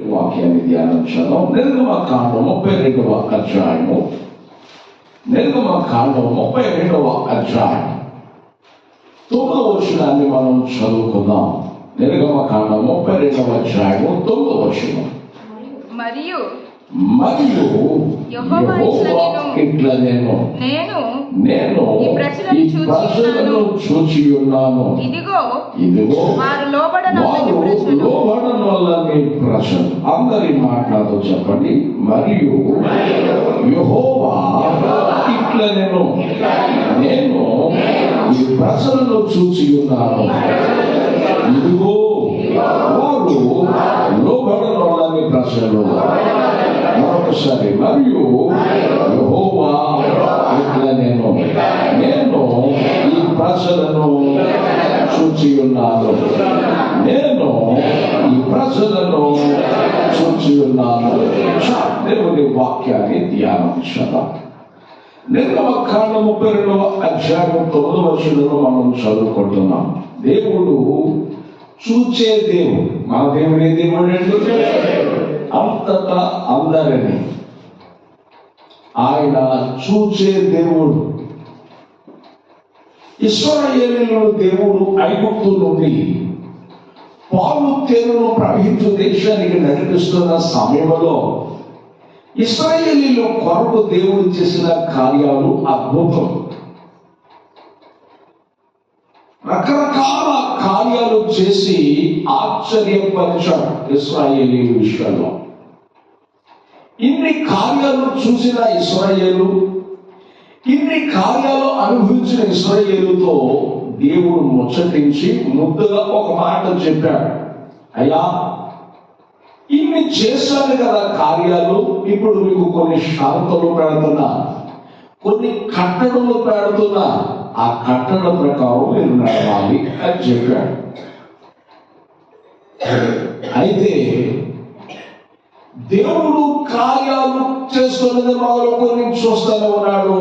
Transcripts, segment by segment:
వాక్యాన్ని ధ్యానించడం. నిర్గమకాండం 32వ అధ్యాయము. నిర్గమకాండం 32వ అధ్యాయం 9వ వచనాన్ని మనం చదువుకుందాం. నిర్గమకాండం 32వ అధ్యాయము 9వ వచనం. మరియు యెహోవా ఇట్లా నేను ఈ ప్రజలను చూచి ఉన్నాను. ఇదిగో వారు లోబడనొల్లని ప్రజలు. అందరి మాటలతో చెప్పండి. మరియు యెహోవా ఇట్లా నేను ఈ ప్రజలను చూచి ఉన్నాను. ఇదిగో వారు లోబడనొల్లని ప్రజలు. మరొకసారి, మరియు యెహోవా ఇట్లా నేను ఈ ప్రజలను చూచి ఉన్నాను. ఈ ప్రజలను చూచి ఉన్నాను. దేవుని వాక్యాన్ని ధ్యానించడం. నిర్గమకాండం 32వ అధ్యాయం 9వ వచనంలో మనం చదువుకుంటున్నాం. దేవుడు చూచే దేవుడు. మన దేవుడు ఏ దేవుడు అంటే అంతటా అందరిని ఆయన చూచే దేవుడు. ఇశ్రాయేలీయుల దేవుడు ఐగుప్తు నుండి పాలు తేనెలు ప్రవహించు దేశానికి నడిపిస్తున్న సమయంలో ఇశ్రాయేలీయుల కొరకు దేవుడు చేసిన కార్యాలు అద్భుతం. రకరకాల కార్యాలు చేసి ఆశ్చర్యపరిచాడు ఇశ్రాయేలీయుల విషయంలో. ఇన్ని కార్యాలు చూసిన ఇశ్రాయేలు, ఇన్ని కార్యాలు అనుభవించిన ఇశ్రాయేలుతో దేవుడు ముచ్చటించి ముద్దుగా ఒక మాట చెప్పాడు. అయ్యా, ఇన్ని చేశాను కదా కార్యాలు, ఇప్పుడు మీకు కొన్ని షరతులు పెడుతున్నా, కొన్ని కట్టడలు పెడుతున్నా, ఆ కట్టడ ప్రకారం మీరు నడవాలి అని చెప్పాడు. అయితే దేవుడు కార్యాలు చేస్తున్నది మొదలుకొని చూస్తూనే ఉన్నాడు.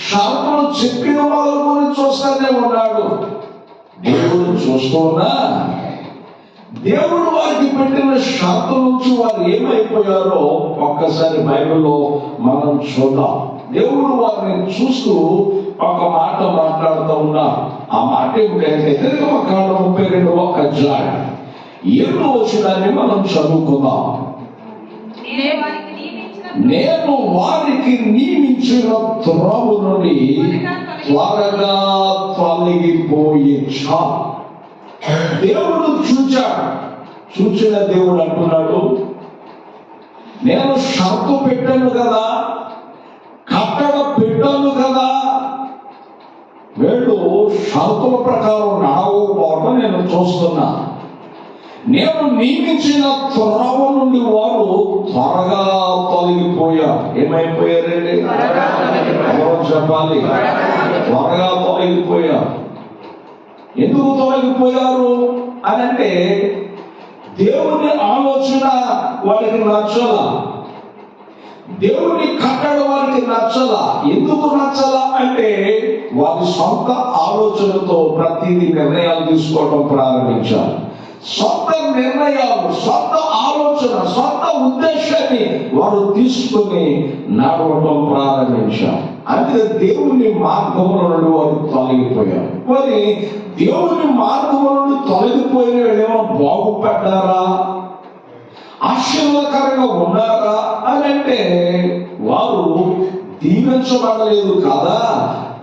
షరతులు చెప్పిన మొదలుకొని చూస్తూనే ఉన్నాడు. దేవుడు చూస్తున్నా దేవుడు వారికి పెట్టిన షరతుల నుంచి వారు ఏమైపోయారో ఒక్కసారి బైబిల్లో మనం చూద్దాం. దేవుడు వారిని చూస్తూ ఒక మాట మాట్లాడుతూ ఉన్నారు. ఆ మాట ఏమిటంటే నిర్గమకాండం 32వ అధ్యాయం 7వ వచనాన్ని మనం చదువుకుందాం. నేను వారికి నియమించిన త్రోవ నుండి త్వరగా తొలగిపోయిచ్చా. దేవుడు చూచిన దేవుడు అంటున్నాడు, నేను షరతు పెట్టాను కదా, కట్టడ పెట్టాను కదా, వీళ్ళు షరతుల ప్రకారం నడవకపోవడం నేను చూస్తున్నా. నేను నియమించిన త్రోవ నుండి వారు త్వరగా తొలగిపోయారు. ఏమైపోయారండి? చెప్పాలి. త్వరగా తొలగిపోయారు. ఎందుకు తొలగిపోయారు అని అంటే, దేవుని ఆలోచన వారికి నచ్చలా, దేవుని కట్టడ వారికి నచ్చలా. ఎందుకు నచ్చలా అంటే, వారి సొంత ఆలోచనతో ప్రతిదీ నిర్ణయాలు తీసుకోవడం ప్రారంభించారు. సొంత నిర్ణయాలు, సొంత ఆలోచన, సొంత ఉద్దేశాన్ని వారు తీసుకుని నడవడం ప్రారంభించారు. అందుకే దేవుని మార్గంలో నుండి వారు తొలగిపోయారు. మరి దేవుని మార్గంలో నుండి తొలగిపోయిన ఏమో బాగుపడ్డారా, ఆశీర్వాదకరంగా ఉన్నారా అని అంటే వారు దీవించబడలేదు కదా.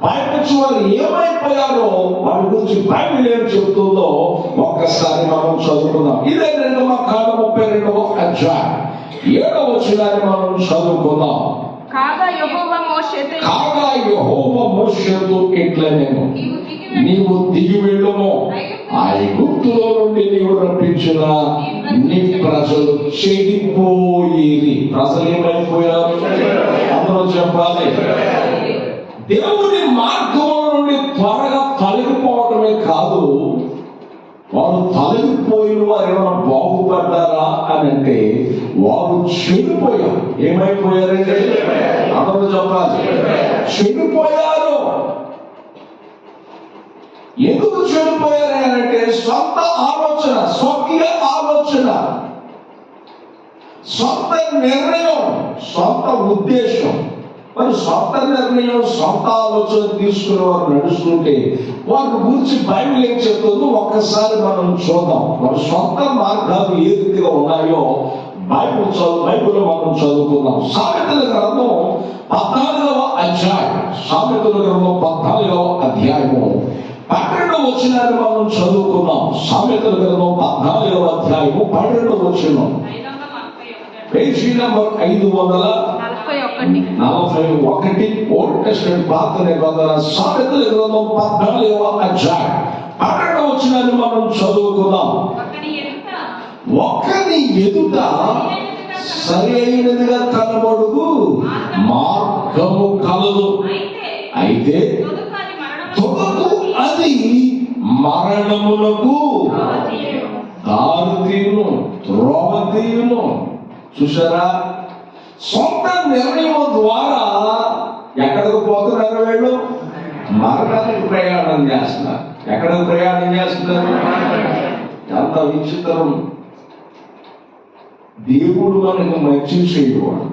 బయటకు వారు ఏమైపోయారో వారి గురించి బైబిల్ ఏం చెబుతుందో ఒక్కసారి మనం చదువుకుందాం. ఇదే నిర్గమకాండం 32వ అధ్యాయం 7వ వచనాన్ని మనం చదువుకుందాం. కాగా యెహోవా మోషేతో ఇట్లా నేను నీవు దిగి వెళ్ళుము, ఐగుప్తులో నుండి నీవు రప్పించిన నీ ప్రజలు చెడిపోయి. ప్రజలు ఏమైపోయారు? అందరూ చెప్పాలి. దేవుని మార్గంలో నుండి త్వరగా తొలగిపోవటమే కాదు, వారు తొలగిపోయిన వారు ఏమైనా బాగుపడ్డారా అని అంటే వారు చెడిపోయారు. ఏమైపోయారంటే అందరూ చెప్పాలి, చెడిపోయారు. ఎందుకు చెడిపోయారు అంటే సొంత ఆలోచన, స్వకీయ ఆలోచన. సొంత నిర్ణయం, సొంత ఉద్దేశం. మరి సొంత నిర్ణయం, సొంత ఆలోచన తీసుకుని వారు నడుస్తుంటే వారి గురించి బైబిల్ ఏం చెప్తుందో ఒక్కసారి మనం చూద్దాం. వారి సొంత మార్గాలు ఏ రీతిగా ఉన్నాయో బైబిల్ మనం చదువుకుందాం. సామెతల గ్రంథం 14వ అధ్యాయం, సామెతల గ్రంథం 14వ అధ్యాయము 12వ వచనాన్ని మనం చదువుకుందాం. సామెతల గ్రంథం 14వ అధ్యాయము 12వ వచనం, పేజీ నంబర్ 541, ఓల్డ్ టెస్టమెంట్ పాత నిబంధన, సామెతల గ్రంథం 14వ అధ్యాయం 12వ వచనాన్ని మనం చదువుకుందాం. ఒక్కని ఎదుట సరైనదిగా కనబడుగు మార్గము కలదు, అయితే తొదకు అది మరణమునకు దారితీయును, త్రోవతీయును. చూసారా, సొంత నిర్ణయం ద్వారా ఎక్కడికి పోతున్నారు వీళ్ళు? మరణానికి ప్రయాణం చేస్తున్నారు. ఎక్కడికి ప్రయాణం చేస్తున్నారు? ఎంత విచిత్రం! దేవుడు మనకు మంచి చేయువాడు,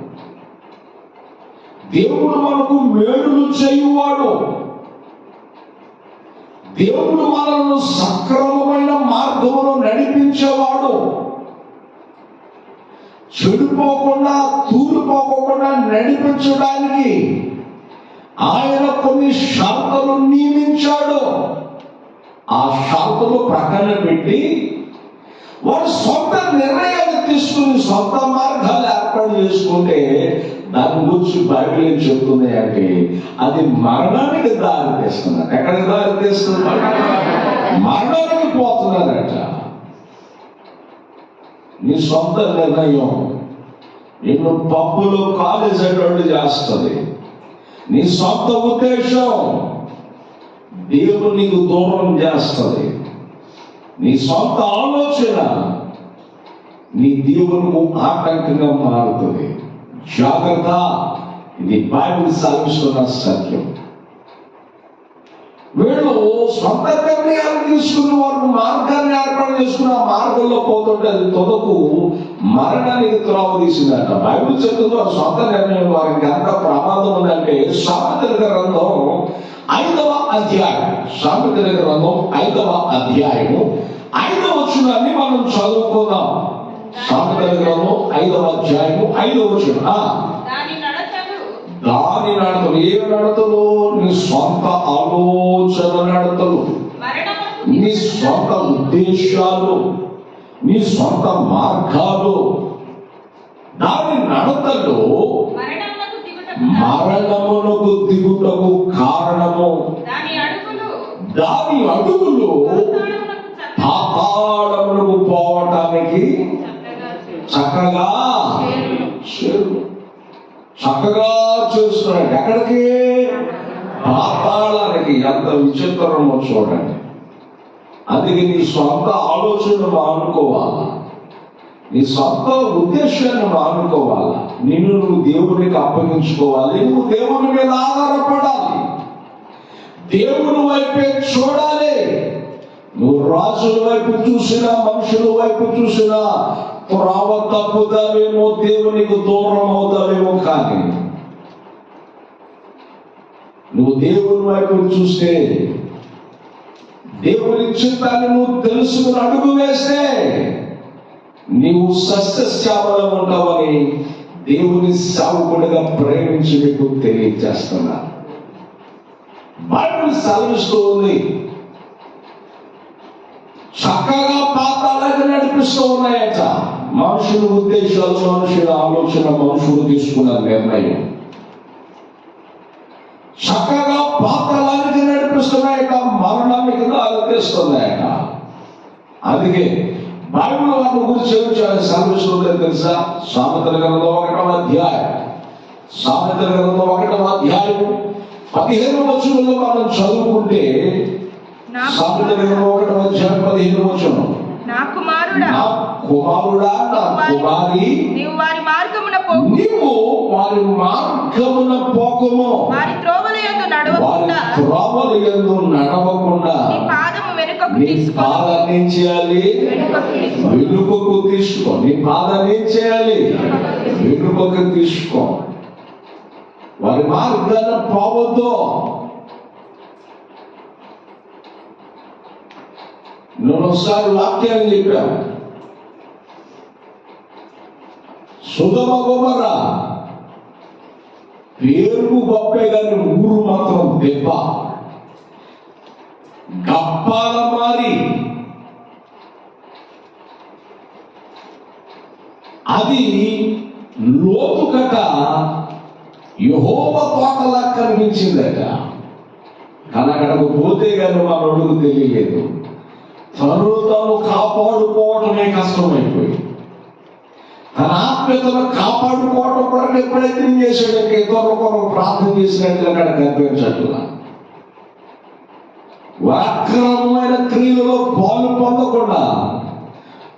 దేవుడు మనకు మేలులు చేయువాడు, దేవుడు మనల్ని సక్రమమైన మార్గంలో నడిపించేవాడు. చెడిపోకుండా, తూలిపోకుండా నడిపించడానికి ఆయన కొన్ని షరతులు నియమించాడు. ఆ షరతులు ప్రక్కన పెట్టి వారు సొంత నిర్ణయాలు తీసుకుని సొంత మార్గాలు ఏర్పాటు చేసుకుంటే దాని గురించి బైబిల్ ఏం చెప్తుంది అంటే అది మరణానికి దారి తీస్తున్నారు. ఎక్కడికి దారి తీస్తున్నారు? మరణానికి పోతున్నారట. నీ సొంత నిర్ణయం నిన్ను పప్పులో కాలేసేటట్టు చేస్తుంది. నీ సొంత ఉద్దేశం దేవుడు నీకు దూరం చేస్తుంది. నీ సొంత ఆలోచన నీ దేవునికి ఆటంకంగా మారుతుంది. జాగ్రత్త, ఇది బైబిల్ సాధిస్తున్న సత్యం. వీళ్ళు సొంత నిర్ణయాలు తీసుకుని వారు మార్గాన్ని ఏర్పాటు చేసుకుని ఆ మార్గంలో పోతుంటే అది తొదకు మరణానికి త్రోవ తీసిందట. బైబిల్ చెప్తుంది వారు సొంత నిర్ణయం వారికి ఎంత ప్రమాదం ఉందంటే సామెతల గ్రంథం 5వ అధ్యాయం, సామెతల గ్రంథం 5వ అధ్యాయము 5వ వచనాన్ని మనం చదువుకుందాం. సామెతల గ్రంథం 5వ అధ్యాయము 5వ వచనం. దాని నడతలు, ఏ నడతలు? నీ సొంత ఆలోచన నడతలు, నీ సొంత ఉద్దేశాలు, నీ సొంత మార్గాలు, దాని నడతలు మరణమునకు దిగుటకు కారణము. దాని అడుగులు పాతాళమునకు పోవటానికి చక్కగా చేస్తున్నాడు. ఎక్కడికి? పాతాళానికి. ఎంత విచిత్రమో చూడండి. అందుకే నీ సొంత ఆలోచన మానుకోవాలా, నీ సొంత ఉద్దేశాన్ని మానుకోవాలా, నిన్ను నువ్వు దేవునికి అప్పగించుకోవాలి. నువ్వు దేవుని మీద ఆధారపడాలి, దేవుని వైపే చూడాలి. నువ్వు రాజుల వైపు చూసినా, మనుషుల వైపు చూసినా త్రోవ తప్పుతావేమో, దేవునికి దూరం అవుతావేమో. కానీ నువ్వు దేవుని వైపు చూస్తే, దేవుని చిత్తాన్ని నువ్వు తెలుసుకుని అడుగు వేస్తే నీవు సస్యశ్యామలం ఉంటావని దేవుని సేవకుడిగా ప్రేమించి మీకు తెలియజేస్తున్నా. బైబిల్ సెలవిస్తూ ఉంది. చక్కగా పాతాళానికి నడిపిస్తూ ఉన్నాయట మనుషుల ఉద్దేశాలు, మనుషుల ఆలోచన, మనుషులు తీసుకున్న నిర్ణయం చక్కగా పాతాళానికి నడిపిస్తున్నాయట, మరణానికి దారితీస్తున్నాయట. అందుకే బైబిల్ వాటి గురించి సెలవిస్తుందో తెలుసా? సామెతల గ్రంథం 1వ అధ్యాయం, సామెతల గ్రంథం 1వ అధ్యాయం 15వ వచనంలో మనం చదువుకుంటే, సామెతల గ్రంథం 1వ అధ్యాయం 15వ వచనం, నా కుమారుడా, నా కుమారుడా, నా కుమారి, నీవు వారి మార్గమున పోకు, నీవు వారి మార్గమున పోకుము, వారి త్రోవల యందు నడవకుండా, వారి త్రోవల యందు నడవకుండా నీ పాదము వెనుకకు నీ తీసుకో. పాదాన్ని ఏం చేయాలి? వెనుకకు తీసుకో. నీ పాదాన్ని ఏం చేయాలి? వెనుకకు తీసుకో, వారి మార్గాన్ని పోవద్దు. నేను ఒకసారి వాక్యాన్ని చెప్పాను, సొదొమ గొమొర్ర పేరుకు గొప్పే కానీ ఊరు మాత్రం దెబ్బ, గప్పాల మారి. అది లోతు కట యెహోవా తోటలా కనిపించిందట. కానీ అక్కడకు పోతే కానీ మనోడుకు తెలియలేదు. తను కాపాడుకోవటమే కష్టమైపోయి, తన ఆత్మీయతను కాపాడుకోవటం కొరకు ఎప్పుడైతే చేశాడు, ఇంకా ఇతరుల కొరకు ప్రార్థన చేసినట్లు అక్కడ కనిపించట్లా. అక్రమమైన క్రియలో పాలు పొందకుండా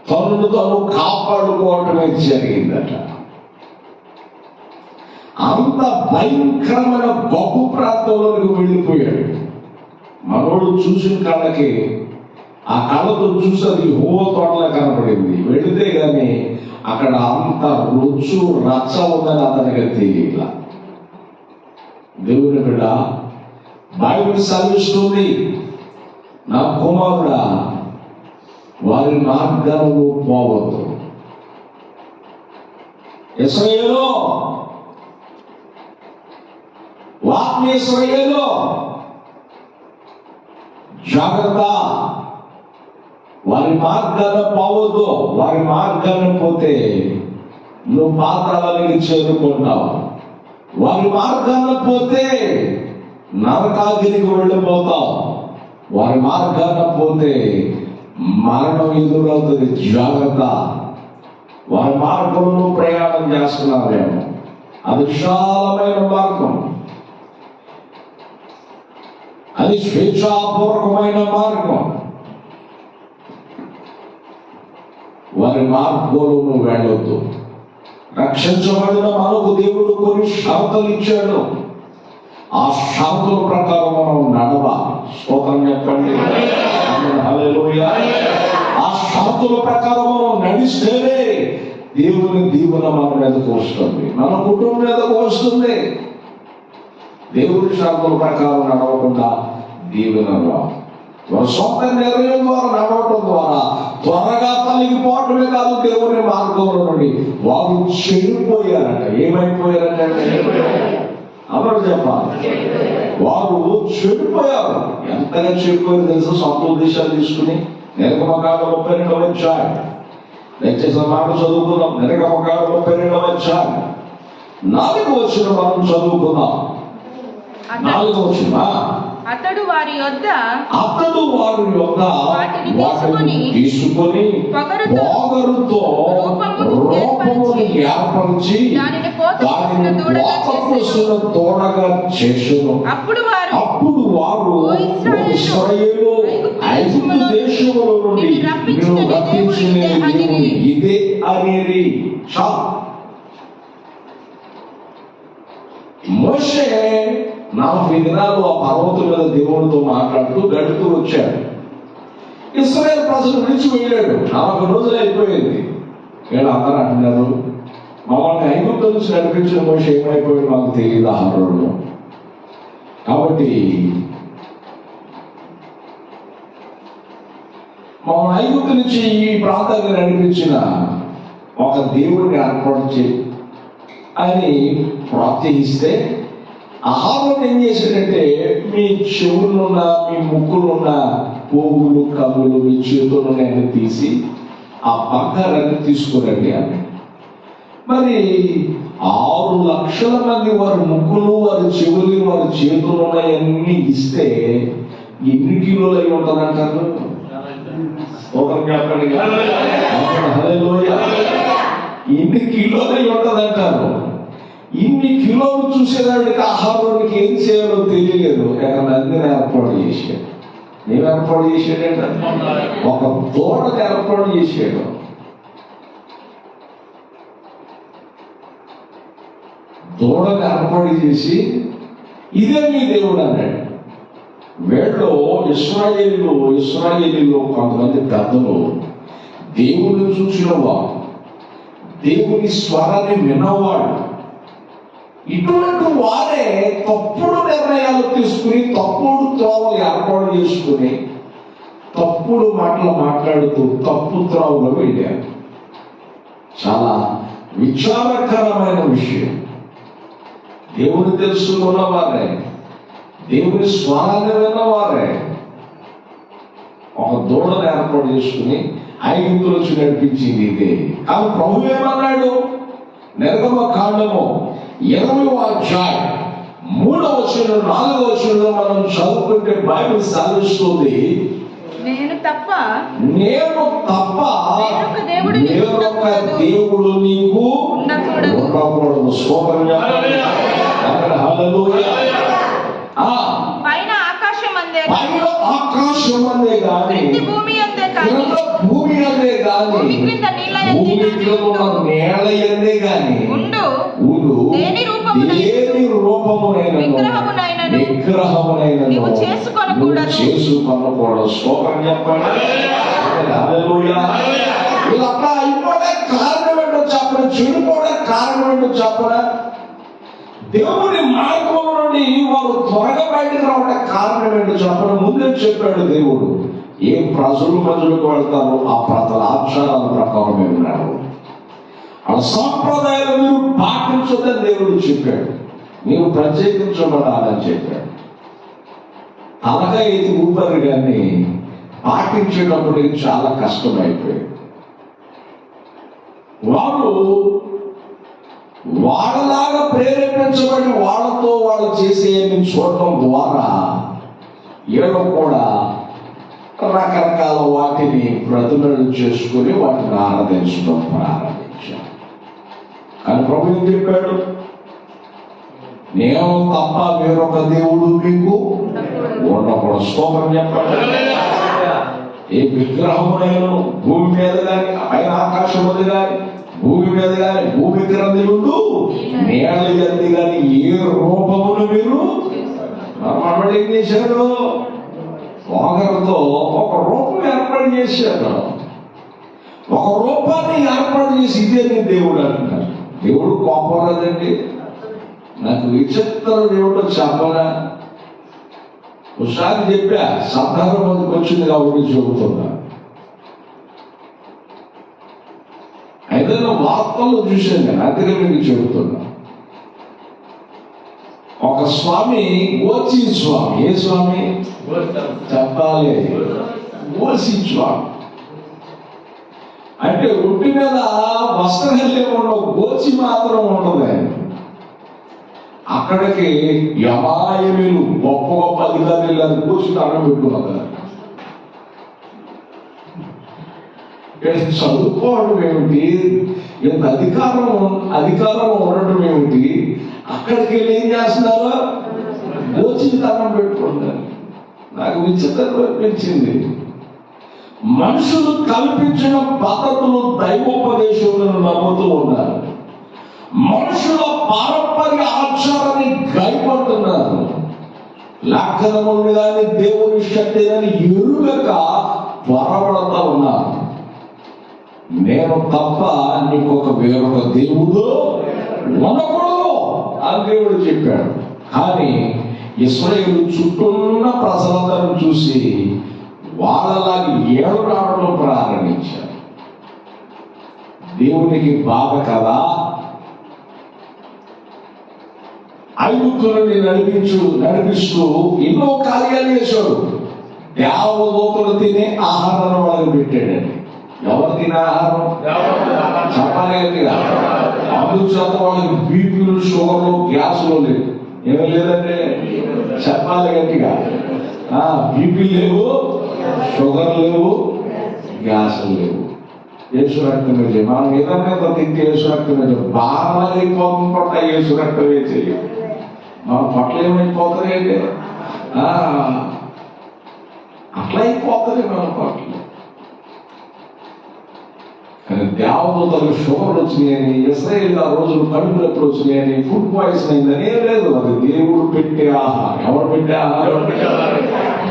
తనను తాను కాపాడుకోవటమే జరిగిందట. అంత భయంకరమైన గొప్ప ప్రాంతంలోకి వెళ్ళిపోయాడు. మనోడు చూసిన కళ్ళకి, ఆ కళ్ళతో చూసి అది హోవ తోటలా కనపడింది. వెళితే గాని అక్కడ అంత రుచు రచ్చ ఉందని అతనికి తెలియల. దేవుని బిడ్డ, బైబిల్ సెలవిస్తుంది, నా కుమారుడా వారి మార్గాలను పోవద్దు. ఇశ్రాయేలు, ఇశ్రాయేలు జాగ్రత్త, వారి మార్గాన్ని పోవద్దు. వారి మార్గాన్ని పోతే నువ్వు పాతాళానికి చేరుకుంటావు. వారి మార్గాన్ని పోతే నరకాగ్నికి వెళ్ళిపోతావు. వారి మార్గాన్ని పోతే మరణం ఎదురవుతుంది. జాగ్రత్త. వారి మార్గంలో ప్రయాణం చేస్తున్నారేమో, అది విశాలమైన మార్గం, అది స్వేచ్ఛాపూర్వకమైన మార్గం. వారి మార్గంలో నువ్వు వెళ్ళొద్దు. రక్షించబడిన మనకు దేవుడు కొన్ని షరతులు ఇచ్చాడు. ఆ షరతుల ప్రకారం మనం నడవాలి. స్తోత్రం చెప్పండి. హల్లెలూయా. ఆ షరతుల ప్రకారం మనం నడిస్తేనే దేవుని దీవెన మన మీదకు వస్తుంది, మన కుటుంబం మీదకు వస్తుంది. దేవుని షరతుల ప్రకారం నడవకుండా దీవెన రాదు. వారి సొంత నిర్ణయం ద్వారా నడవటం ద్వారా త్వరగా తొలగిపోవటమే కాదు, దేవుని మార్గంలో నుండి వారు చెడిపోయారట. ఏమైపోయారంటే అందరూ చెప్పాలి, వారు చెడిపోయారు. ఎంతగా చెడిపోయారు తెలుసు? సొంత ఉద్దేశాలు తీసుకుని. నిర్గమకాండం 32వ అధ్యాయం, దయచేసి మాట చదువుకుందాం. నిర్గమకాండం 32వ అధ్యాయం 4వ వచనం మనం చదువుకుందాం. 4వ వచనం, అతడు వారి యొద్ద వాటిని తీసుకొని పొగరుతో రూపమును ఏర్పరిచి దానిని పోతపోసిన దూడగా చేసెను. అప్పుడు వారు ఇశ్రాయేలు ఐగుప్తు దేశములో నుండి నిన్ను రప్పించిన దేవుడు ఇదే అనేది. మోషే 40 దినాలు ఆ పర్వతం మీద దేవుడితో మాట్లాడుతూ గడుపుతూ వచ్చాడు. ఇశ్రాయేల్ ప్రజలు విడిచి వెళ్ళాడు. 40 రోజులు అయిపోయింది. వీళ్ళు అందరూ అంటున్నారు, మమ్మల్ని ఐగుప్తు నుంచి నడిపించిన మోషే ఏమైపోయాడు మాకు తెలియదు ఆహారంలో. కాబట్టి మమ్మల్ని ఐగుప్తు నుంచి ఈ ప్రాంతాన్ని నడిపించిన ఒక దేవుడిని ఏర్పాటు చేయి అని ప్రోత్సహిస్తే, ఆహారం ఏం చేశాడంటే, మీ చెవులున్న మీ ముక్కులున్న పోగులు కమ్ములు మీ చేతులను తీసి ఆ బంగారాన్ని తీసుకురండి అని. మరి 6 లక్షల మంది వారి ముక్కులు, వారి చెవులు, వారి చేతులు ఉన్నాయన్నీ ఇస్తే ఎన్ని కిలోలు అయి ఉంటుందంటారు? ఎన్ని కిలోలు అయి ఉంటుందంటారు? ఇన్ని కిలోలు చూసేదానికి ఆహారానికి ఏం చేయాలో తెలియలేదు. నందిని ఏర్పాటు చేశాడు. ఏం ఏర్పాటు చేశాడంటే ఒక దూడను ఏర్పాటు చేశాడు. దూడను ఏర్పాటు చేసి ఇదే మీ దేవుడు అన్నాడు. వీళ్ళు ఇశ్రాయేలీలో కొంతమంది పెద్దలు దేవుణ్ణి చూసిన వారు, దేవుని స్వరాన్ని విన్నవాడు. ఇటువంటి వారే తప్పుడు నిర్ణయాలు తీసుకుని తప్పుడు త్రోవలు ఏర్పాటు చేసుకుని తప్పుడు మాటలు మాట్లాడుతూ తప్పు త్రోవలో వెళ్ళారు. చాలా విచారకరమైన విషయం. దేవుని తెలుసుకున్న వారే, దేవుని స్వరాన్ని విన్నవారే ఒక దూడను ఏర్పాటు చేసుకుని ఐగుప్తులో వచ్చి నడిపించింది ఇదే. కానీ ప్రభు ఏమన్నాడు? నిర్గమకాండము 20వ అధ్యాయం 3వ వచనం 4వ వచనంలో మనం చదువుకుంటే బైబిల్ సాధిస్తుంది, నేను తప్ప వేరొక దేవుడు నీకు ఉండకూడదు. స్తోత్రం చెప్పండి. హల్లెలూయా. పైన ఆకాశం అందే గాని భూమి అందే భూమి అందే గాని భూమి క్రింద నేల ఎందే గాని ఉండు దేని రూపమునైన విగ్రహమునైన నీవు చేసుకొనకూడదు. స్తోత్రం చెప్పండి. హల్లెలూయా. ఇలా అయిపోవడానికి కారణం ఏంటో చెప్పడం, చెడిపోవడానికి కారణం ఏంటో చెప్పడం, దేవుని మార్గం నుండి వారు త్వరగా బయటకు రావడానికి కారణం ఏంటో చెప్పడం ముందే చెప్పాడు దేవుడు. ఏ ప్రజలు మధ్యలోకి వెళ్తారో ఆ ప్రజల ఆచారాల ప్రకారం ఉన్నారు, ఆ సాంప్రదాయాలు మీరు పాటించొద్దని దేవుడు చెప్పాడు. మీరు ప్రత్యేకించబడాలని చెప్పాడు. అలాగే ఇది ఊపారు కానీ పాటించేటప్పుడు చాలా కష్టమైపోయాడు. వారు వాళ్ళలాగా ప్రేరేపించబడి వాళ్ళతో వాళ్ళు చేసేయని చూడటం ద్వారా వీళ్ళు కూడా రకరకాల వాటిని ప్రతిమలు చేసుకుని వాటిని ఆరాధించడం ప్రారంభించారు. కానీ ప్రభు ఏం చెప్పాడు? నేను తప్ప వేరొక దేవుడు మీకు ఉండకూడదు. స్తోత్రం చెప్పండి. ఏ విగ్రహమునైనా భూమి మీద కానీ పైన ఆకాశం మీద కానీ భూమి మీద కానీ భూమి క్రింద ఉండు నేల ఎందు కానీ ఏ రూపమును మీరు మళ్ళీ ఏం చేశాడు? ఒకరితో ఒక రూపం ఏర్పాటు చేశాడు. ఒక రూపాన్ని ఏర్పాటు చేసి ఇదే నీ దేవుడు అంటున్నారు. దేవుడు కోపం రాదండి. నాకు విచిత్రం దేవుడు చెప్పరా? ఒకసారి చెప్పా, సందర్భం వచ్చింది కాబట్టి చెబుతున్నా. అయితే వార్తల్లో చూశాను నేను, అందుకే మీకు చెబుతున్నా. ఒక స్వామి, ఓచి స్వామి. ఏ స్వామి చెప్పాలి? ఓసి స్వామి అంటే ఒంటి మీద వస్త్రహల్యం ఉండవు, గోచి మాత్రం ఉండదు. అక్కడికి యమాయములు గొప్ప గొప్ప అధికారులు అది గోచి దండం పెట్టుకున్నారు. చదువుకోవడం ఏమిటి, ఇంత అధికారం ఉండటం ఏమిటి, అక్కడికి వెళ్ళి ఏం చేస్తున్నారు? గోచికి దండం పెట్టుకుంటారు. నాకు విచిత్రం అనిపించింది. మనుషులు కల్పించిన పద్ధతులు దైవోపదేశములను నమ్ముతూ ఉన్నారు. మనుషుల పారంపర్య ఆచారాన్ని గైపడుతున్నారు. లేఖనములు కానీ దేవుని శక్తి కానీ ఎరుగక పొరబడతా ఉన్నారు. నేను తప్ప నీకొక వేరొక దేవుడు ఉండకూడదు అని దేవుడు చెప్పాడు. కానీ ఇశ్రాయేలు చుట్టూన్న ప్రజలందరూ చూసి వాళ్ళలాగా ఏడు రావడం ప్రారంభించారు. దేవునికి బాధ కదా. ఐగుప్తులని నడిపిస్తూ ఎన్నో కార్యాలు చేశాడు. దేవదూతలు తినే ఆహారాన్ని వాళ్ళకి పెట్టాడండి. ఎవరు తినే ఆహారం చెప్పాలి గట్టిగా. అందుచేత వాళ్ళకి బీపీలు, షుగర్లు, గ్యాసులు లేవు. ఏమీ లేదంటే చెప్పాలి గట్టిగా. బీపీ లేవు, షుగర్ లేవు, గ్యాసులు లేవు. యేసు రక్తం వేసే మనం ఏదైనా తింటే యేసు రక్తం వేసే బాగా అయిపోతుంటా. యేసు రక్తం వేసే మన పట్ల ఏమైపోతుంది అంటే అట్లా అయిపోతుంది మన పట్ల. కానీ దేవదూతలకు షుగర్ వచ్చినాయని, ఇశ్రాయేలు ఆ రోజులు కడుపులు ఎప్పుడు వచ్చినాయని, ఫుడ్ పాయిజన్ అయిందని ఏం లేదు. అది దేవుడు పెట్టే ఆహారం. ఎవరు పెట్టే ఆహారం?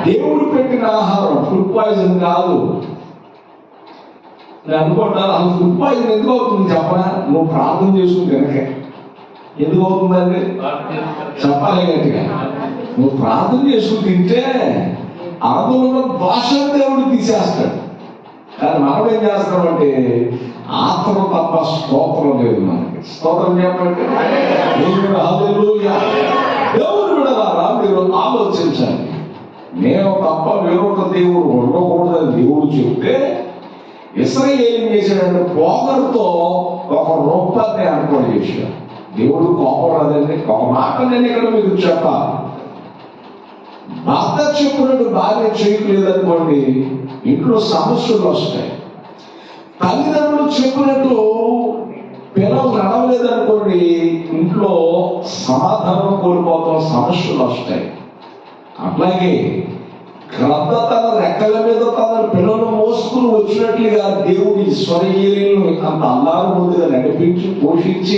దేవుడు పెట్టిన ఆహారం, ఫుడ్ పాయిజన్ కాదు. నేను అనుకుంటాను అసలు ఉపాయం ఎందుకు అవుతుంది చెప్పనా? నువ్వు ప్రార్థన చేసుకుని కనుక ఎందుకు అవుతుందండి చెప్పాలి గట్టిగా. నువ్వు ప్రార్థన చేసుకుని తింటే అందులో భాష దేవుడు తీసేస్తాడు. కానీ మనం ఏం చేస్తామంటే ఆత్మ తప్ప స్తోత్రం లేదు మనకి. స్తోత్రం చెప్పండి. హల్లెలూయా. దేవుడు విడవారా మీరు ఆలోచించండి. నేను తప్ప వేరొక దేవుడు ఉండకూడదని దేవుడు చెప్తే ఇశ్రాయేలు ఏం చేశాడంటే పోగరుతో ఒక రూపాన్ని ఏర్పాటు చేశాడు. దేవుడు కోపం రాదండి. ఒక మాట నేను ఇక్కడ మీకు చెప్పాలి. భర్త చెప్పినట్టు భార్య చేయట్లేదనుకోండి, ఇంట్లో సమస్యలు వస్తాయి. తల్లిదండ్రులు చెప్పినట్టు పిల్లలు నడవలేదనుకోండి, ఇంట్లో సమాధానం కోల్పోతాం, సమస్యలు వస్తాయి. అట్లాగే క్రొత్త తన రెక్కల మీద తన పిల్లలు మోసుకుని వచ్చినట్లుగా దేవుడు ఇశ్రాయేలును అంత అల్లారు ముందుగా నడిపించి పోషించి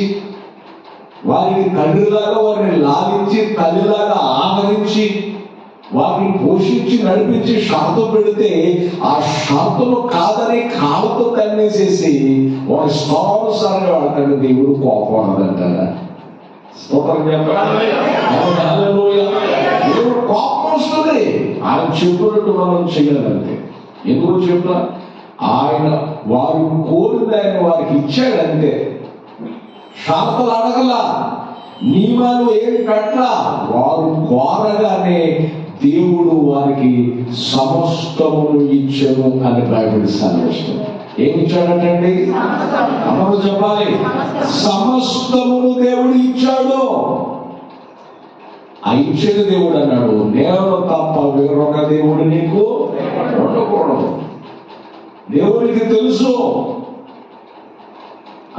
వారికి తండ్రిలాగా వారిని లాలించి తల్లిలాగా ఆదరించి వారిని పోషించి నడిపించి షరతు పెడితే ఆ షరతులు కాదని కాళ్ళతో తన్నేసేసి వారి స్థానుసారంగా వాడతాడు. దేవుడు కోపం అన్నదంటారా? స్తోత్రం చెప్పండి. దేవుడు కోపం వస్తుంది. ఆయన చెప్పినట్టు మనం చేయాలంటే. ఎందుకు చెప్పిన ఆయన వారు కోరింది ఆయన వారికి ఇచ్చాడంటే. షరతులు అడగలా, నియమాలు ఏమి పెట్టలా. వారు కోరగానే దేవుడు వారికి సమస్తమును ఇచ్చాను అని బైబిల్ సెలవిస్తుంది. ఏమి ఇచ్చాడంటండి? అందరూ చెప్పాలి. సమస్తమును దేవుడు ఇచ్చాడు. ఆ ఇచ్చిన దేవుడు అన్నాడు, నేను తప్ప వేరొక దేవుడు నీకు ఉండకూడదు. దేవునికి తెలుసు.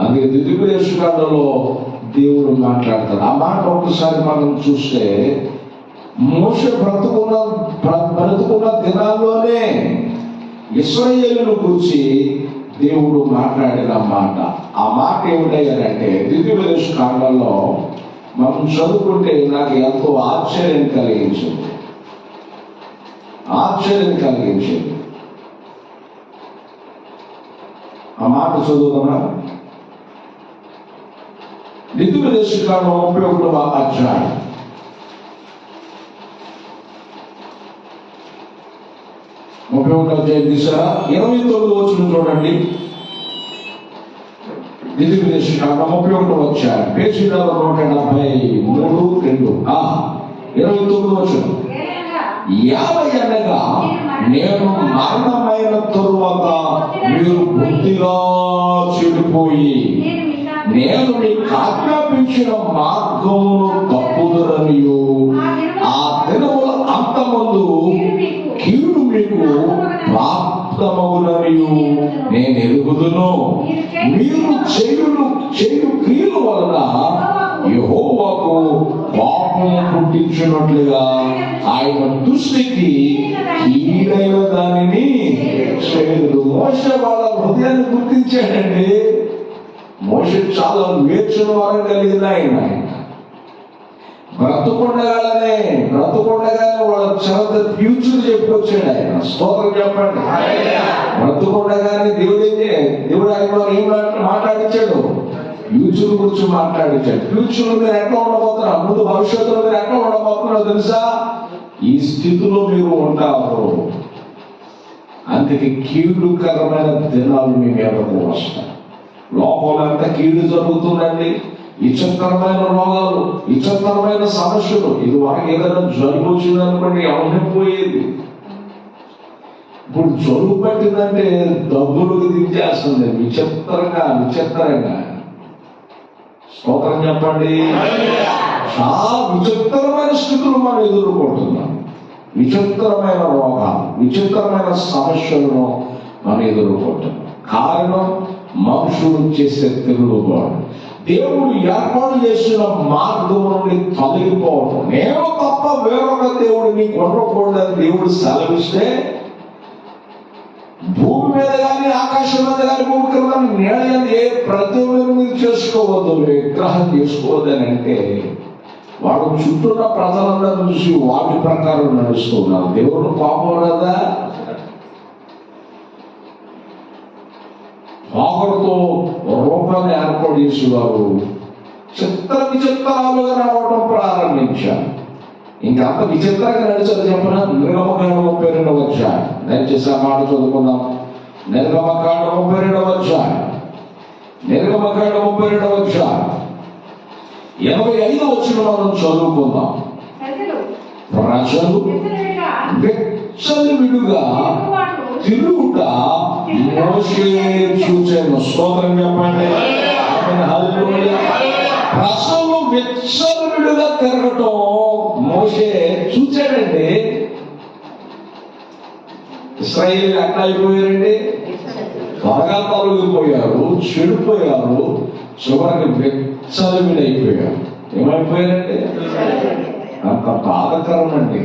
అందుకే ద్వితీయోపదేశకాండంలో దేవుడు మాట్లాడతాడు. ఆ మాట ఒకసారి మనం చూస్తే మోషే బ్రతుకున్న దినాల్లోనే ఇశ్రాయేలును గురించి దేవుడు మాట్లాడిన మాట. ఆ మాట ఏమిటయ్యారంటే ద్వితీయోపదేశకాండంలో మనం చదువుకుంటే నాకు ఎంతో ఆశ్చర్యం కలిగించింది. ఆ మాట చదువుతున్నా. ద్వితీయోపదేశకాండం 31వ అధ్యాయం 31వ అధ్యాయం తీసారా? 29వ వచనం చూడండి. ద్వితీయోపదేశకాండం 31వ అధ్యాయం పేజీ 173 29వ వచనం. అనగా నేను మరణమైన తరువాత మీరు బుద్ధిగా చెడిపోయి నేను మీకు ఆజ్ఞాపించిన మార్గమును తప్పుదురనియు ఆ దినముల అంతమందు కీడు మీకు ప్రాప్తమగుననియు నేను ఎరుగుదును. మీరు చేయు క్రియల వలన యెహోవాకు పాపము పుట్టించినట్లుగా ఆయన దృష్టికి కీడైన దానిని చేయదు. మోషే వాళ్ళ హృదయాన్ని గుర్తించాడండి. మోషే చాలా వివేచన వారం కలిగిన ఆయన. బ్రతుకుండగానే వాళ్ళ చివరి ఫ్యూచర్ చెప్పుకొచ్చాడు ఆయన. స్తోత్రం చెప్పండి. బ్రతుకుండగానే దేవుడు ఆయన వారు ఏం మాట్లాడించాడు? ఫ్యూచర్ గురించి మాట్లాడించాడు. ఫ్యూచర్ మీరు ఎట్లా ఉండబోతున్నారు, ముందు భవిష్యత్తులో మీరు ఎట్లా ఉండబోతున్నారో తెలుసా? ఈ స్థితిలో మీరు ఉంటారు. అందుకే కీడుకరమైన దినాలు మీ మీదకు వస్తాయి. లోపలంతా కీడు జరుగుతుందండి. విచిత్రమైన రోగాలు, విచిత్రమైన సమస్యలు. ఇది వరకు ఏదైనా జలుబు వచ్చిందనుకోండి ఎవరిని పోయేది. ఇప్పుడు జలుబు పట్టిందంటే దగ్గులకు దించేస్తుంది. విచిత్రంగా స్తోత్రం చెప్పండి. చాలా విచిత్రమైన స్థితులు మనం ఎదుర్కొంటున్నాం. విచిత్రమైన రోగాలు, విచిత్రమైన సమస్యలను మనం ఎదుర్కొంటున్నాం. కారణం మనుషులు చేసే తిరుగుబాటు. దేవుడు ఏర్పాటు చేసిన మార్గం నుండి తొలగిపోవడం. నేను తప్ప వేరొక దేవుడు నీకు ఉండకూడదని దేవుడు సెలవిస్తే భూమి మీద కానీ ఆకాశం మీద కానీ భూమి కింద నేల ఏ ప్రతిమను మీరు చేసుకోవద్దు, విగ్రహం చేసుకోవద్దు అని అంటే వాడు చుట్టూన్న ప్రజలందరూ చూసి వాటి ప్రకారం నడుస్తున్నారు. దేవుడు కోపం కదా? ఆఖరుతో రూపాన్ని ఏర్పాటు చేసేవారు చిత్ర విచిత్రాలుగా నడవటం ప్రారంభించారు. ఇంకా అంత విచిత్రంగా నడిచారు చెప్పిన నిర్గమకాండం 32వ అధ్యాయం. దయచేసి ఆ మాట చదువుకుందాం. నిర్గమకాండం 32వ అధ్యాయం. నిర్గమకాండం 32వ అధ్యాయం 85వ వచనం మనం చదువుకుందాం. ప్రజలు విచ్చలవిడిగా తిరుగుట మోషే చూచెను. స్తోత్రం చెప్పండి. హల్లెలూయా. ప్రజలు విచ్చలవిడిగా తిరగటం మోషే చూచాడండి. ఇశ్రాయేలు ఎట్లా అయిపోయారండి? త్వరగా తొలగిపోయారు, చెడిపోయారు, చివరికి విచ్చలవిడైపోయారు. ఏమైపోయారండి? అంత బాధకరం అండి.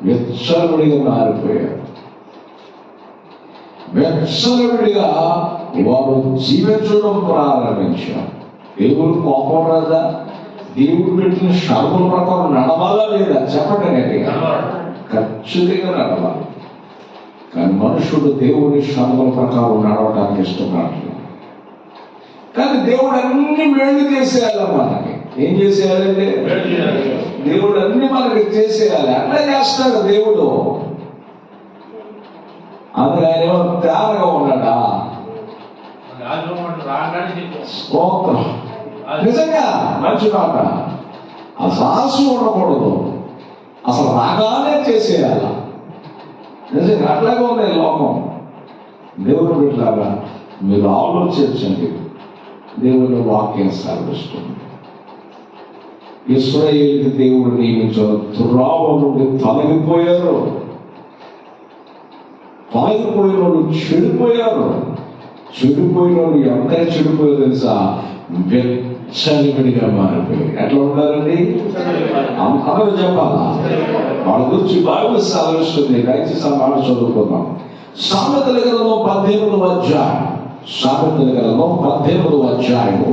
విచ్చలవిడిగా మారిపోయారు. విచ్చలవిడిగా వారు జీవించడం ప్రారంభించారు. దేవుడు కోపం రాదా? దేవుడు పెట్టిన షరతుల ప్రకారం నడవాలా లేదా? చెప్పండి గట్టిగా. ఖచ్చితంగా నడవాలి. కానీ మనుషుడు దేవుని షరతుల ప్రకారం నడవడానికి ఇష్టపడలేదు. కానీ దేవుడు అన్ని మేలు చేసేయాలి. మనకి ఏం చేసేయాలంటే దేవుడు అన్ని మనకి చేసేయాలి. అట్లా చేస్తాడు దేవుడు. అందులో ఆయన ఏమో తేరగా ఉన్నాడా? స్తోత్రం. నిజంగా మంచి మాట. అసలు ఉండకూడదు, అసలు రాగానే చేసేయాల. నిజంగా అట్లాగే ఉంది లోకం. దేవుడు బిడ్డలాగా మీరు ఆలోచించండి. దేవుని వాక్యం సాగిస్తుంది. ఇశ్రాయేలుకి దేవుడు నియమించిన త్రోవ నుండి తొలగిపోయారు. తొలగిపోయిన వాళ్ళు చెడిపోయారు. చెడిపోయిన వాళ్ళు ఎంత చెడిపోయారు తెలుసా? విచ్చలవిడిగా మారిపోయారు. ఎట్లా ఉన్నారండి? అందరూ చెప్పాలా? వాళ్ళ గురించి బైబిల్ సెలవిస్తుంది. దయచేసి ఆ మాట చదువుకుందాం. సామెతల గ్రంథం 18వ అధ్యాయం. సామెతల గ్రంథం 18వ అధ్యాయము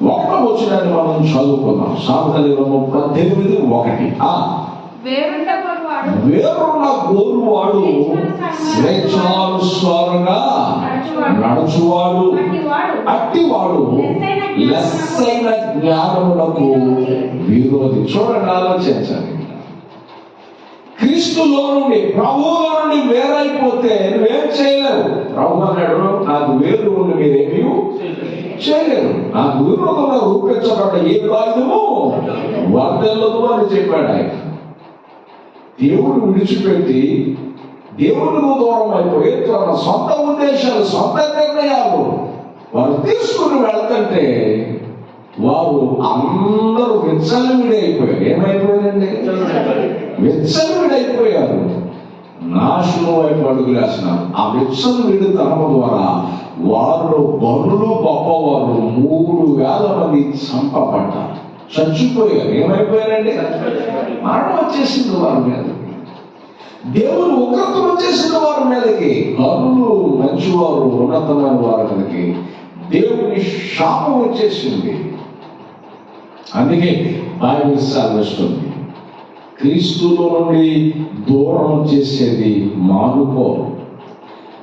1వ వచనాన్ని మనం చదువుకుందాం. సామెతల గ్రంథం 18:1. వేరున్న గోరువాడు స్వేచ్ఛానుసారంగా నడుచువాడు, అట్టివాడు లెస్సైన జ్ఞానములకు విరోధి. చూడండి, ఆలోచించండి. క్రీస్తులో నుండి, ప్రభువులో నుండి వేరైపోతే నువ్వేం చేయలేవు. ప్రభు అన్నాడు, నాకు వేరు నుండి మీరేమీ చేయలేరు. నాకు విరోధంగా రూపించబడ్డ ఏ కాయుధము వర్ధల్లదు అని చెప్పాడు ఆయన. దేవుడు విడిచిపెట్టి దేవుడికి దూరం అయిపోయి తన సొంత ఉద్దేశాలు, సొంత నిర్ణయాలు వారు తీసుకుని వెళ్తుంటే వారు అందరూ విచ్చలవిడైపోయారు. ఏమైపోయారండి? విచ్చలవిడైపోయారు. నాశనం వైపు అడుగులేస్తున్నారు. ఆ విచ్చలవిడి తరము ద్వారా వారు బరులు గొప్పవారు 3,000 మంది చంపబడ్డారు, చచ్చిపోయారు. ఏమైపోయారండి? మరణం వచ్చేసింది వారి మీదకి. దేవుని ఉగ్రతం వచ్చేసింది వారి మీదకి. కరులు మంచివారు, ఉన్నతమైన వారి మీదకి దేవుని శాపం వచ్చేసింది. అందుకే బైబిల్ సెలవిస్తుంది, క్రీస్తులో నుండి దూరం చేసేది మానుకో,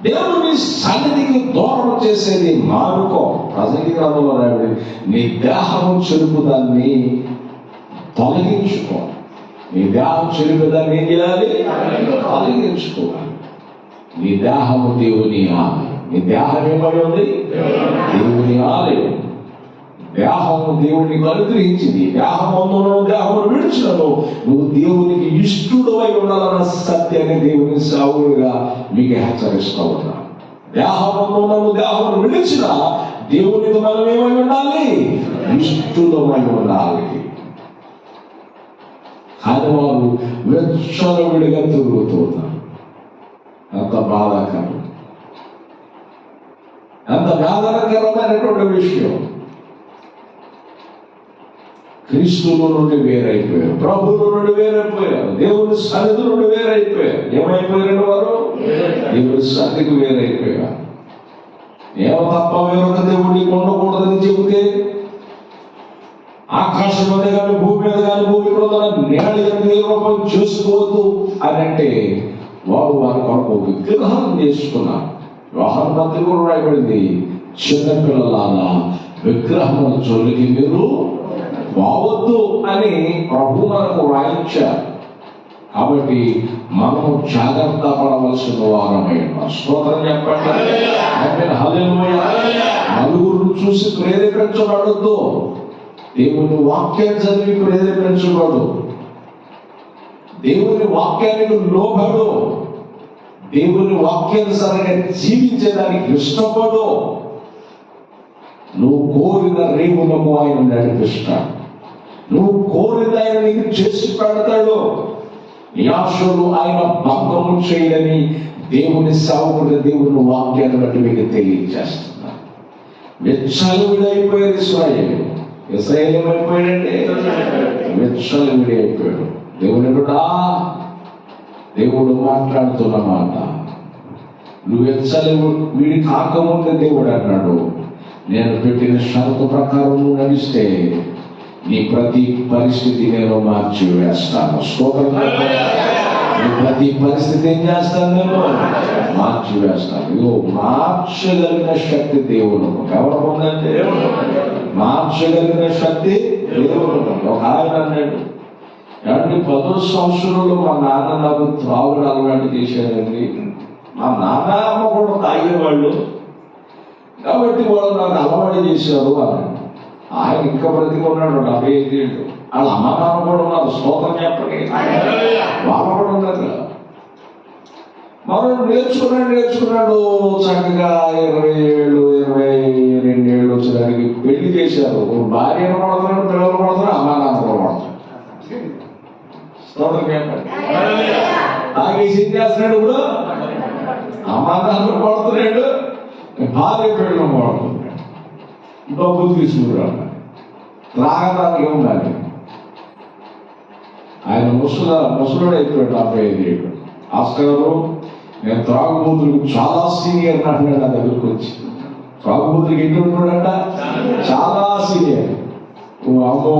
దేవుని సన్నిధికి దూరం చేసేది మానుకో. ప్రజలకి గ్రంథంలో రాబడి నీ దేహము చెరుపుదాన్ని తొలగించుకో. నీ దేహం చెరుపుదాన్ని ఏం చేయాలి? తొలగించుకోవాలి. నీ దేహము దేవుని ఆలయం. నీ దేహం ఏమై ఉంది? దేవుని ఆలయం. దేహము దేవునికి అనుగ్రహించింది. దేహమును విడిచినను నువ్వు దేవునికి ఇష్టడవై ఉండాలన్న సత్యాన్ని దేవుని సేవకుడిగా మీకు హెచ్చరిస్తూ ఉన్నా. దేహమును విడిచిన దేవునికి మనం ఏమై ఉండాలి? ఇష్టడమై ఉండాలి. కానీ వారు విచ్చలవిడిగా తిరుగుతూ ఉన్నారు. ఎంత బాధాకరం, ఎంత వేదనకరమైనటువంటి విషయం. క్రీస్తుల నుండి వేరైపోయారు, ప్రభువుల నుండి వేరైపోయారు, దేవుని సన్నిధి నుండి వేరైపోయారు. ఏమైపోయారు వారు? దేవుని సన్నిధికి వేరైపోయారు. ఏమో తప్ప వేరొక దేవుడిని ఉండకూడదని చెబితే ఆకాశం మీద కానీ భూమి మీద కానీ భూమి కూడా నేల రూపం చేసుకోవద్దు అని అంటే వారు వారి కొరకు విగ్రహం చేసుకున్నారు. యోహాను పత్రికలో రాయబడింది, చిన్నపిల్లలారా విగ్రహముల జోలికి మీరు పోవద్దు అని ప్రభు మనకు రాయించారు. కాబట్టి మనము జాగ్రత్త పడవలసిన వారమై ఉన్నాం. స్తోత్రం చెప్పండి. హల్లెలూయా. నలుగురు చూసి ప్రేరేపించబడద్దు. దేవుని వాక్యం చదివి ప్రేరేపించబడు. దేవుని వాక్యానికి లోబడు. దేవుని వాక్యానుసారంగా జీవించేదానికి ఇష్టపడు. నువ్వు కోరిన రేవులకు ఆయన నడిపిస్తాడు. నువ్వు కోరిన ఆయన నీకు చేసి పెడతాడు. నీ ఆశలు ఆయన భంగము చేయడని దేవుని సేవకుడు దేవుని వాక్యాన్ని బట్టి మీకు తెలియజేస్తున్నా. విచ్చలవిడైపోయాడు ఇశ్రాయేలు. ఇశ్రాయేలు ఏమైపోయాడంటే విచ్చలవిడైపోయాడు. దేవుని బిడ్డా, దేవుడు మాట్లాడుతున్న మాట, నువ్వు విడి కాకముందే దేవుడు అన్నాడు, నేను పెట్టిన షరతు ప్రకారం నువ్వు నడిస్తే నీ ప్రతి పరిస్థితి నేను మార్చి వేస్తాను. స్తోత్రం. నీ ప్రతి పరిస్థితి ఏం చేస్తాను? నేను మార్చి వేస్తాను. ఇదిగో మార్చగలిగిన శక్తి దేవుడు. ఎవరు ఉందంటే మార్చగలిగిన శక్తి దేవుడు. ఒక ఆయన అన్నాడు, అంటే 10 సంవత్సరంలో మా నాన్న నాకు త్రాగుడు అలవాటు చేశారండి. మా నాన్న అమ్మ కూడా తాగేవాళ్ళు, కాబట్టి వాళ్ళు నాకు అలవాటు చేశారు అన్నాడు. ఆయన ఇంకా బ్రతికున్నాడు 75 ఏళ్ళు. వాళ్ళ అమ్మ నాన్న కూడా ఉన్నారు. స్తోత్రం చెప్పండి. వాళ్ళు కూడా ఉన్నారు. మనం నేర్చుకున్నాడు చక్కగా 20 ఏళ్ళు 22 ఏళ్ళు వచ్చేదానికి పెళ్లి చేశారు. భార్యను పడుతున్నాడు, పిల్లలు పడుతున్నారు, అమ్మ నాన్న కూడా పడుతున్నారు. స్తోత్రం చెప్పండి. తాగేసి ఏం చేస్తున్నాడు? ఇప్పుడు అమ్మ నాన్న పడుతున్నాడు, భార్య పిల్లలు పడుతున్నాడు, డబ్బులు తీసుకురాడు. త్రాగడానికి ఉండాలి. ఆయన ముసలుడు అయిపోయాడు 75 ఏళ్ళు. ఆస్కర్ గారు, నేను త్రాగుబోతులకు చాలా సీనియర్ అంటున్నాడు. నా దగ్గరకు వచ్చి త్రాగుబోతులకు ఎన్ని ఉంటున్నాడంట? చాలా సీనియర్. అమ్మో,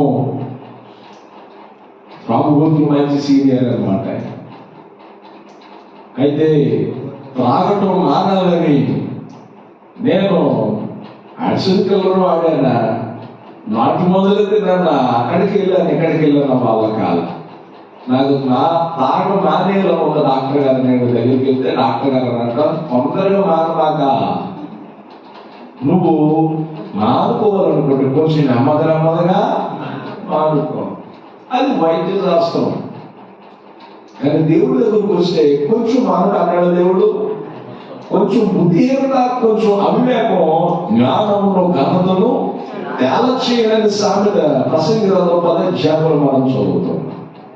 త్రాగుబోతులు మంచి సీనియర్ అన్నమాట. అయితే త్రాగటం మానాలని నేను అక్షరికల్లో వాడానా, నాటి మొదలు తిన్నా, అక్కడికి వెళ్ళాను ఇక్కడికి వెళ్ళాను వాళ్ళ కాలం. నాకు తాగడం మానేలో ఒక డాక్టర్ గారు నేను దగ్గరికి వెళ్తే డాక్టర్ గారు అంటారు, తొందరగా మానమాక, నువ్వు మానుకోవాలనుకుంటే కొంచెం నెమ్మదిగా మానుకో. అది వైద్య శాస్త్రం. కానీ దేవుడి దగ్గరకు వస్తే కొంచెం మానడు అన్నాడు దేవుడు. కొంచెం బుద్ధిహీనత, కొంచెం అవివేకం జ్ఞానమును ఘనతను తేల చేయడానికి సామెత ప్రసంగి గ్రంథం 10 అధ్యాయంలో మనం చదువుతాం.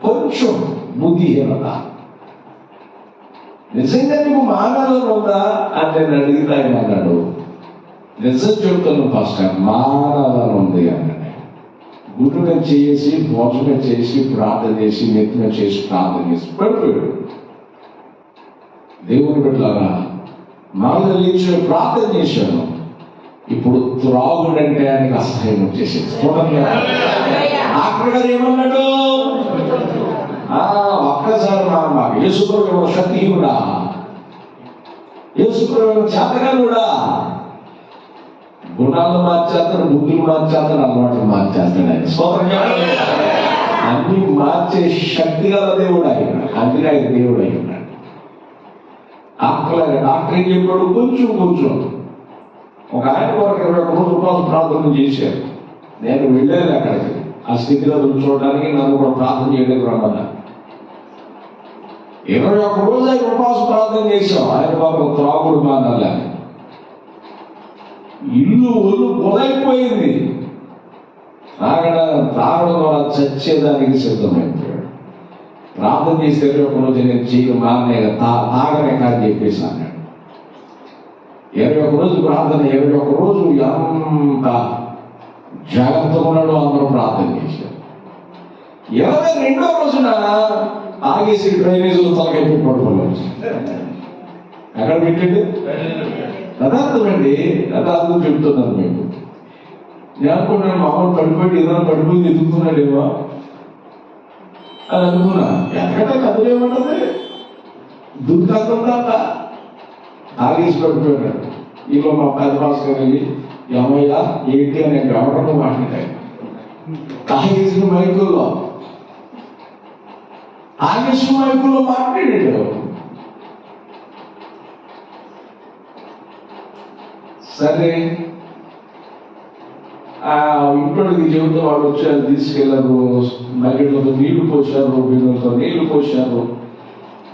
కొంచెం బుద్ధిహీనత. నిజంగా నీకు మానాలని ఉందా అని నేను అడిగితే ఆయన అన్నాడు, నిజం చెప్తాను పాస్టర్, మానాలని ఉంది అన్నాడు. గుడ్డుగా చేసి భోజనం చేసి ప్రార్థన చేసి నెత్తిన చేసి ప్రార్థన చేసి పడిపోయాడు. దేవుని బిడ్డలారా, మరల లేచి ప్రార్థన చేశాను. ఇప్పుడు త్రాగుడంటే ఆయనకి అసహ్యం వచ్చేసింది. డాక్టర్ గారు ఏమన్నాడు? ఒక్కసారి మాకు యేసుప్రభువు శక్తిహీనుడా, యేసుప్రభువు చేతగానుడా, గుణాలు మార్చేస్తాడు, బుద్ధులు మార్చేస్తాడు, అలవాట్లు మార్చేస్తాడు. ఆయన స్తోత్రం. అన్ని మార్చే శక్తి గల దేవుడు ఆయన. అందుకే ఆయన దేవుడు అయి ఉన్నాడు. డాక్టర్ ఏం చెప్పాడు? కొంచెం ఒక ఆయన కొరకు 21 రోజులు ఉపవాస ప్రార్థన చేశారు. నేను వెళ్ళాను అక్కడికి ఆ స్థితిలో చూడడానికి, నన్ను కూడా ప్రార్థన చేయడానికి రమ్మన్నా. 21 రోజులు ఆయన ఉపవాస ప్రార్థన చేశాం. ఆయన బాబు త్రాగుడు మానాలని. ఇల్లు ఒళ్ళు పొదైపోయింది. తాగడం ద్వారా చచ్చేదానికి సిద్ధమైపోయాడు. ప్రార్థన చేస్తే 21 రోజు నేను చేయడం మానే తాగనే కాదు చెప్పేసి అన్నాడు. 21 రోజు ప్రార్థన, 21 రోజు ఎంత జాగ్రత్తగా ఉన్నాడో అందరూ ప్రార్థన చేశారు. 22వ రోజున ఆగేసి డ్రైనేజీలో తలకైపు పడుకోలేదు. ఎక్కడ పెట్టండి? యథార్థమండి, యథార్థం చెప్తున్నాను మీకు. నేను అనుకున్నాను మామూలు పడిపోయి ఏదైనా పడిపోయి ఎదుగుతున్నాడేమో అని అనుకున్నా. ఎక్కడైతే కదులేమంటుంది దుర్గంధం దాకా తాగేసి పడిపోయాడు. ఈలో మా పెద్ద భాస్కర్ వెళ్ళి ఏమయ్యా ఏంటి అని ఎవరన్నా మాట్లాడాడు. తాగేసిన మైకుల్లో మాట్లాడాడు. సరే ఇంట్లోకి చెబుతూ వాడు వచ్చారు, తీసుకెళ్లారు, బకెట్లతో నీళ్లు పోశారు, బియ్యంతో నీళ్లు పోశారు,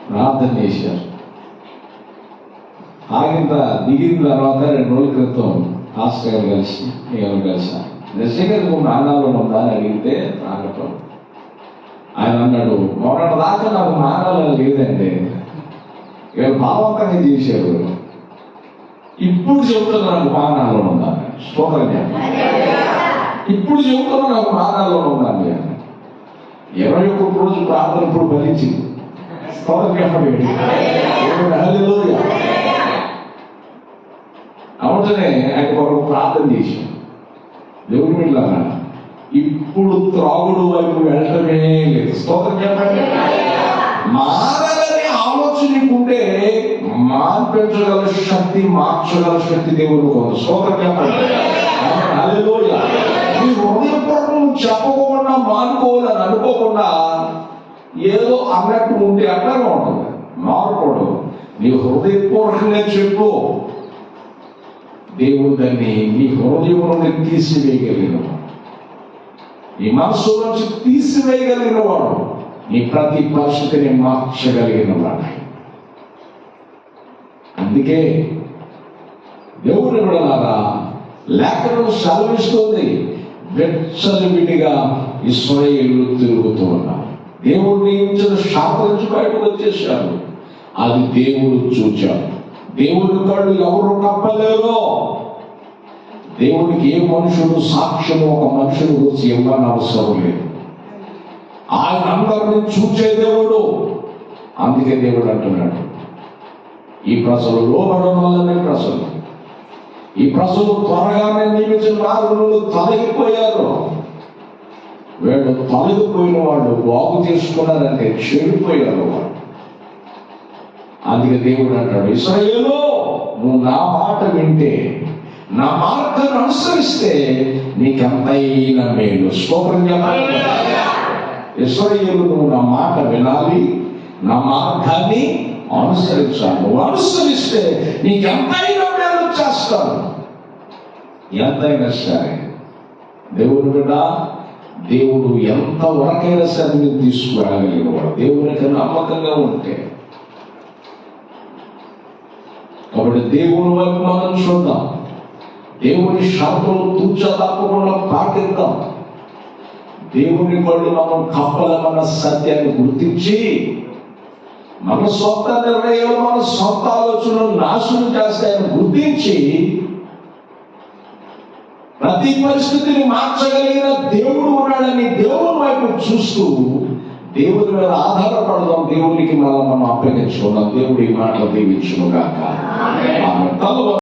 ప్రార్థన చేశారు. దిగిన తర్వాత 2 రోజుల క్రితం ఆస్కర్ గారు కలిసి నేను కలిసాను. నిజంగా నువ్వు నాణాలు ఉందా అని అడిగితే తాగటం. ఆయన అన్నాడు, మొన్నటి దాకా నాకు నాణాలు లేదండి, వీళ్ళు భావంతంగా చేశారు, ఇప్పుడు చెబుతున్నా నాకు మానాల్లో ఉందా. స్తోత్రం చెప్పండి. ఇప్పుడు చెబుతున్నా నాకు మానాల్లో ఉందండి అని. 21 రోజు ప్రార్థన ఇప్పుడు ఫలించింది. స్తోత్రం చెప్పండి. హల్లెలూయా. అవుతనే ఆయన కొరకు ప్రార్థన చేశాను. దేవుని బిడ్డలారా, ఇప్పుడు త్రాగుడు వైపు వెళ్ళటమే లేదు. స్తోత్రం చెప్పండి. మారాలనే ఆలోచన ఉంటే మార్పించగల శక్తి, మార్చగల శక్తి దేవుడు కొంత. స్తోత్రం చెప్పండి. హల్లెలూయా. నీ హృదయపూర్వకం చెప్పకుండా మానుకోవాలని అనుకోకుండా ఏదో అన్నట్టు ఉంటే అట్లా ఉంటుంది. మారకూడదు. నీ హృదయపూర్వకంగా చెప్పు. దేవుడు దాన్ని నీ హృదయం నుండి తీసివేయగలిగిన వాడు, నీ మనసు నుంచి తీసివేయగలిగిన వాడు, నీ ప్రతి పరిస్థితిని మార్చగలిగిన వాడు. అందుకే దేవుని బిడ్డలారా, లేఖనం సెలవిస్తుంది, వెచ్చలివిడిగా ఇశ్రాయేలు తిరుగుతూ ఉన్నారు. దేవుడు నియమించిన శాప నుంచి బయటకు వచ్చేసారు. అది దేవుడు చూచాడు. దేవుని కళ్ళు ఎవరు కప్పలేరు. దేవునికి ఏ మనుషుడు సాక్ష్యం ఒక మనుషుడు వచ్చి ఇవ్వని అవసరం లేదు. ఆయన అందరినీ చూచే దేవుడు. అందుకే దేవుడు అంటున్నాడు, ఈ ప్రజలు లోబడడం వల్లనే ప్రజలు, ఈ ప్రజలు త్వరగానే నియమించిన వారు తొలగిపోయారు. వీళ్ళు తొలగిపోయిన వాళ్ళు బాగు చేసుకున్నారంటే చెడిపోయారు వాళ్ళు. అందుకే దేవుడు అంటాడు, ఇశ్రాయేలు నువ్వు నా మాట వింటే, నా మార్గాన్ని అనుసరిస్తే నీకెంతైనా మేలు. స్తోత్రం చెప్పాలి. ఇశ్రాయేలు నువ్వు నా మాట వినాలి, నా మార్గాన్ని అనుసరించాలి. నువ్వు అనుసరిస్తే నీకెంతైనా మేలు చేస్తాను. ఎంతైనా సరే దేవుడు బిడ్డ, దేవుడు ఎంత వరకైనా సరే మీరు తీసుకురాగలిగిన వాడు. దేవునికి నమ్మకంగా ఉంటే. కాబట్టి దేవుని వైపు మనం చూద్దాం. దేవుని షరతులు తూచా తప్పకుండా పాటిద్దాం. దేవుని పళ్ళు మనం కప్పలమన్న సత్యాన్ని గుర్తించి మన సొంత నిర్ణయాలు, మన సొంత ఆలోచనలు నాశనం చేస్తాయని గుర్తించి ప్రతి పరిస్థితిని మార్చగలిగిన దేవుడు ఉన్నాడని దేవుని వైపు చూస్తూ దేవుని మీద ఆధారపడదాం. దేవునికి మనం అప్పగించుకుందాం. దేవుడి మాటలు దీవించును గాక.